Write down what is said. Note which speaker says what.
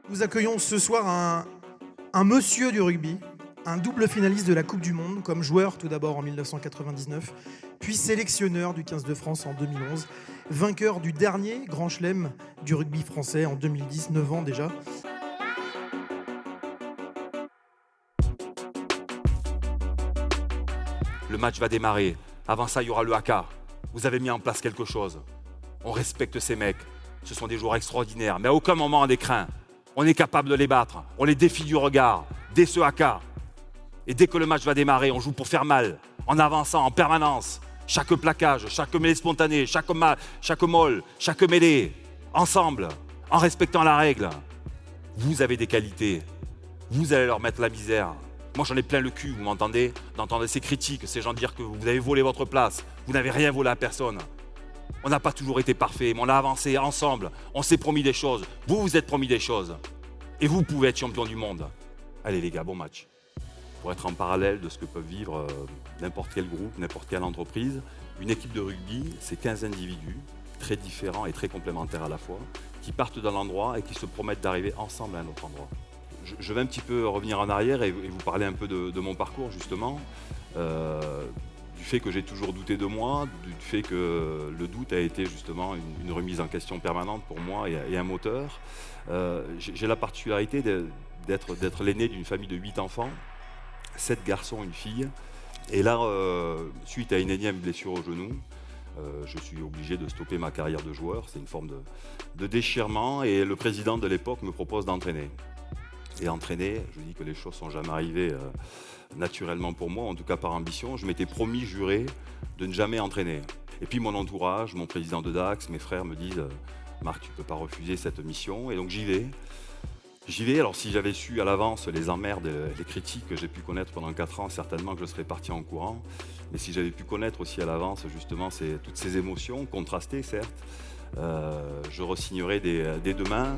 Speaker 1: Nous accueillons ce soir un monsieur du rugby, un double finaliste de la Coupe du Monde, comme joueur tout d'abord en 1999, puis sélectionneur du 15 de France en 2011, vainqueur du dernier Grand Chelem du rugby français en 2010, 9 ans déjà.
Speaker 2: Le match va démarrer. Avant ça, il y aura le haka. Vous avez mis en place quelque chose. On respecte ces mecs. Ce sont des joueurs extraordinaires, mais à aucun moment on les craint. On est capable de les battre. On les défie du regard, dès ce haka. Et dès que le match va démarrer, on joue pour faire mal, en avançant en permanence. Chaque plaquage, chaque mêlée spontanée, chaque molle, chaque mêlée, ensemble, en respectant la règle. Vous avez des qualités. Vous allez leur mettre la misère. Moi, j'en ai plein le cul, vous m'entendez, d'entendre ces critiques, ces gens dire que vous avez volé votre place. Vous n'avez rien volé à personne. On n'a pas toujours été parfait, mais on a avancé ensemble. On s'est promis des choses. Vous vous êtes promis des choses. Et vous pouvez être champion du monde. Allez les gars, bon match. Pour être en parallèle de ce que peuvent vivre n'importe quel groupe, n'importe quelle entreprise, une équipe de rugby, c'est 15 individus, très différents et très complémentaires à la fois, qui partent d'un endroit et qui se promettent d'arriver ensemble à un autre endroit. Je vais un petit peu revenir en arrière et vous parler un peu de mon parcours justement, du fait que j'ai toujours douté de moi, du fait que le doute a été justement une remise en question permanente pour moi et un moteur. J'ai la particularité d'être l'aîné d'une famille de 8 enfants, 7 garçons, une fille. Et là, suite à une énième blessure au genou, je suis obligé de stopper ma carrière de joueur. C'est une forme de déchirement et le président de l'époque me propose d'entraîner. Et entraîner, je dis que les choses ne sont jamais arrivées naturellement pour moi, en tout cas par ambition. Je m'étais promis, juré, de ne jamais entraîner. Et puis mon entourage, mon président de Dax, mes frères me disent « Marc, tu ne peux pas refuser cette mission ». Et donc j'y vais. Alors si j'avais su à l'avance les emmerdes, les critiques que j'ai pu connaître pendant 4 ans, certainement que je serais parti en courant. Mais si j'avais pu connaître aussi à l'avance justement toutes ces émotions, contrastées certes, je re-signerais dès demain.